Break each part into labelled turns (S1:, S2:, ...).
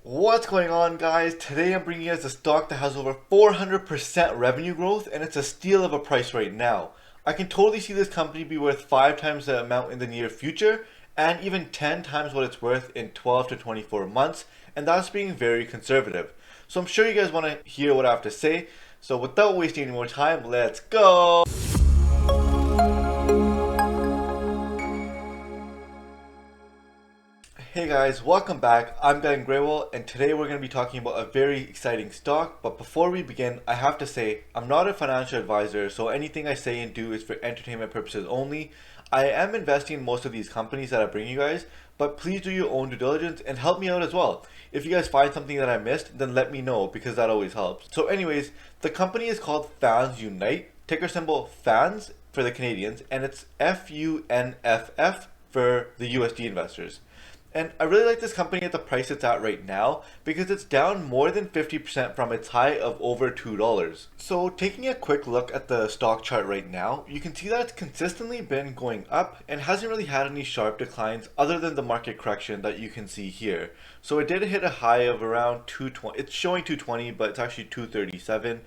S1: What's going on, guys? Today I'm bringing you guys a stock that has over 400% revenue growth, and it's a steal of a price right now. I can totally see this company be worth 5 times the amount in the near future and even 10 times what it's worth in 12 to 24 months, and that's being very conservative. So I'm sure you guys want to hear what I have to say. So without wasting any more time, let's go! Hey guys, welcome back. I'm Gagan Grewal, and today we're going to be talking about a very exciting stock. But before we begin, I have to say I'm not a financial advisor, so anything I say and do is for entertainment purposes only. I am investing in most of these companies that I bring you guys, but please do your own due diligence and help me out as well. If you guys find something that I missed, then let me know because that always helps. So anyways, the company is called Fans Unite, ticker symbol FANS for the Canadians, and it's FUNFF for the USD investors. And I really like this company at the price it's at right now because it's down more than 50% from its high of over $2. So taking a quick look at the stock chart right now, you can see that it's consistently been going up and hasn't really had any sharp declines other than the market correction that you can see here. So it did hit a high of around 220. It's showing 220, but it's actually 237.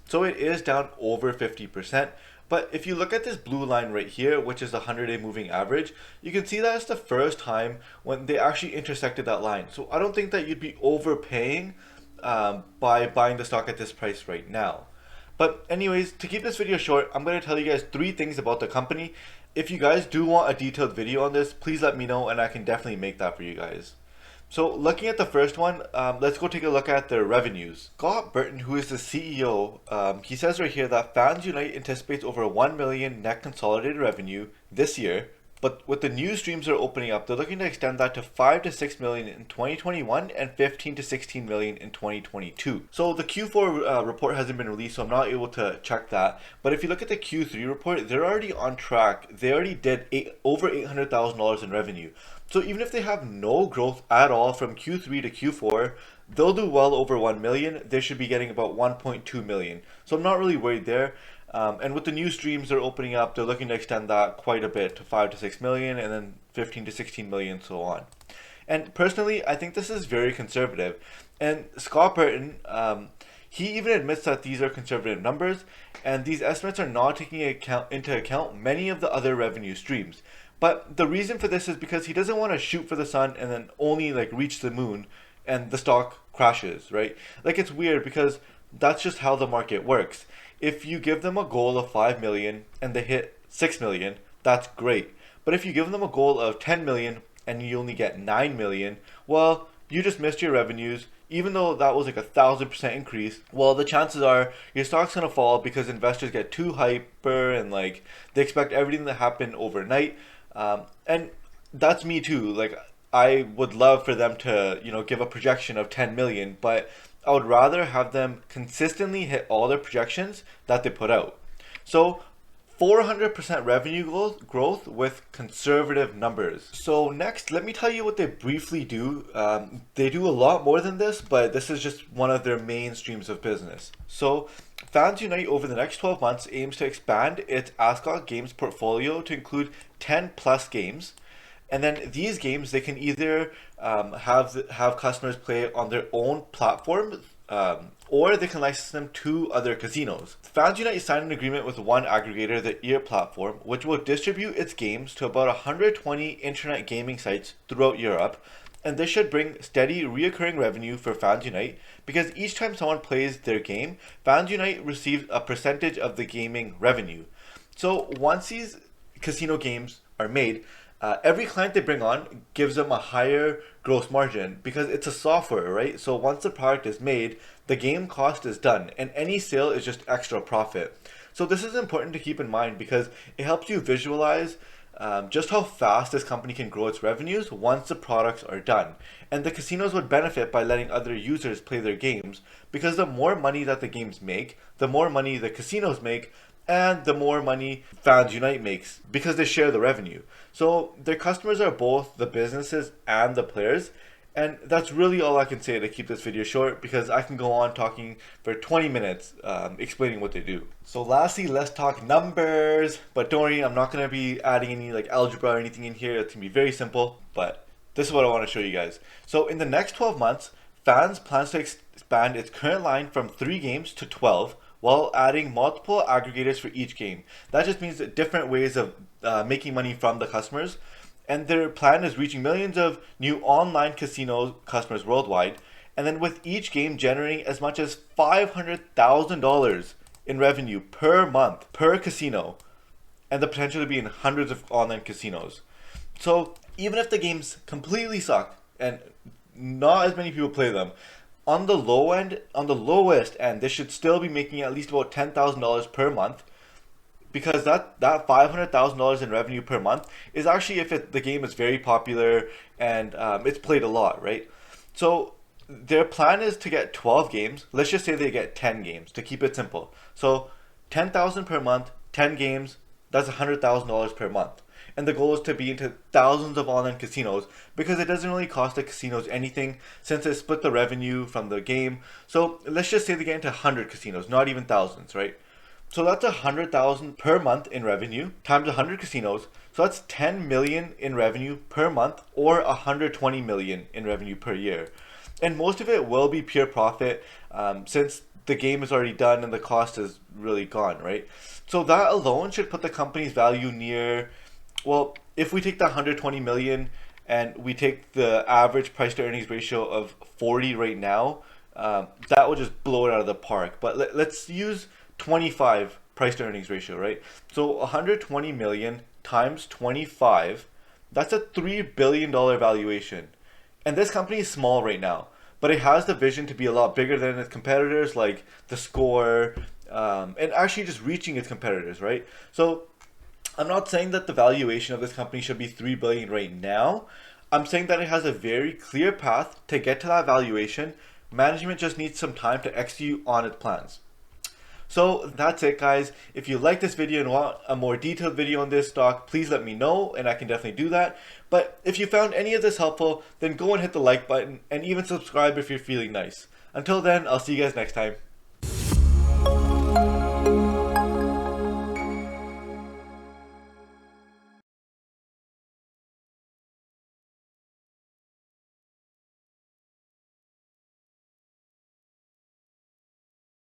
S1: So it is down over 50%. But if you look at this blue line right here, which is the 100-day moving average, you can see that it's the first time when they actually intersected that line. So I don't think that you'd be overpaying by buying the stock at this price right now. But anyways, to keep this video short, I'm going to tell you guys 3 things about the company. If you guys do want a detailed video on this, please let me know and I can definitely make that for you guys. So looking at the first one, let's go take a look at their revenues. Scott Burton, who is the CEO, he says right here that Fans Unite anticipates over 1 million net consolidated revenue this year, but with the new streams that are opening up, they're looking to extend that to 5 to 6 million in 2021 and 15 to 16 million in 2022. So the Q4 report hasn't been released, so I'm not able to check that. But if you look at the Q3 report, they're already on track. They already did over $800,000 in revenue. So even if they have no growth at all from Q3 to Q4, they'll do well over 1 million. They should be getting about 1.2 million. So I'm not really worried there. And with the new streams they're opening up, they're looking to extend that quite a bit to 5 to 6 million and then 15 to 16 million, so on. And personally, I think this is very conservative. And Scott Burton, he even admits that these are conservative numbers, and these estimates are not taking into account many of the other revenue streams. But the reason for this is because he doesn't want to shoot for the sun and then only like reach the moon and the stock crashes, right? Like, it's weird because that's just how the market works. If you give them a goal of 5 million and they hit 6 million, that's great. But if you give them a goal of 10 million and you only get 9 million, well, you just missed your revenues. Even though that was like 1,000% increase, well, the chances are your stock's gonna fall because investors get too hyper and like they expect everything to happen overnight. And that's me too. Like, I would love for them to, give a projection of 10 million, but I would rather have them consistently hit all their projections that they put out. So 400% revenue growth with conservative numbers. So next, let me tell you what they briefly do. They do a lot more than this, but this is just one of their main streams of business. So Fans Unite over the next 12 months aims to expand its Ascot Games portfolio to include 10 plus games. And then these games, they can either have customers play on their own platform, or they can license them to other casinos. Fans Unite signed an agreement with one aggregator, the Ear platform, which will distribute its games to about 120 internet gaming sites throughout Europe. And this should bring steady, reoccurring revenue for Fans Unite because each time someone plays their game, Fans Unite receives a percentage of the gaming revenue. So once these casino games are made, every client they bring on gives them a higher gross margin because it's a software, right? So once the product is made, the game cost is done and any sale is just extra profit. So this is important to keep in mind because it helps you visualize just how fast this company can grow its revenues once the products are done. And the casinos would benefit by letting other users play their games because the more money that the games make, the more money the casinos make, and the more money Fans Unite makes because they share the revenue. So their customers are both the businesses and the players. And that's really all I can say to keep this video short because I can go on talking for 20 minutes explaining what they do. So lastly, let's talk numbers. But don't worry, I'm not going to be adding any like algebra or anything in here. It's going to be very simple, but this is what I want to show you guys. So in the next 12 months, Fans plans to expand its current line from 3 games to 12 while adding multiple aggregators for each game. That just means that different ways of making money from the customers. And their plan is reaching millions of new online casino customers worldwide. And then with each game generating as much as $500,000 in revenue per month per casino, and the potential to be in hundreds of online casinos. So even if the games completely suck and not as many people play them, on the lowest end, they should still be making at least about $10,000 per month, because that $500,000 in revenue per month is actually if the game is very popular and it's played a lot, right? So their plan is to get 12 games. Let's just say they get 10 games to keep it simple. So 10,000 per month, 10 games, that's $100,000 per month. And the goal is to be into thousands of online casinos, because it doesn't really cost the casinos anything since they split the revenue from the game. So let's just say they get into 100 casinos, not even thousands, right? So that's 100,000 per month in revenue times 100 casinos. So that's 10 million in revenue per month, or 120 million in revenue per year. And most of it will be pure profit, since the game is already done and the cost is really gone, right? So that alone should put the company's value near, well, if we take the 120 million and we take the average price to earnings ratio of 40 right now, that will just blow it out of the park. But let's use 25 price to earnings ratio, right? So 120 million times 25, that's a $3 billion valuation. And this company is small right now, but it has the vision to be a lot bigger than its competitors, like the Score, and actually just reaching its competitors, right? So I'm not saying that the valuation of this company should be $3 billion right now. I'm saying that it has a very clear path to get to that valuation. Management just needs some time to execute on its plans. So that's it, guys. If you like this video and want a more detailed video on this stock, please let me know and I can definitely do that. But if you found any of this helpful, then go and hit the like button and even subscribe if you're feeling nice. Until then, I'll see you guys next time.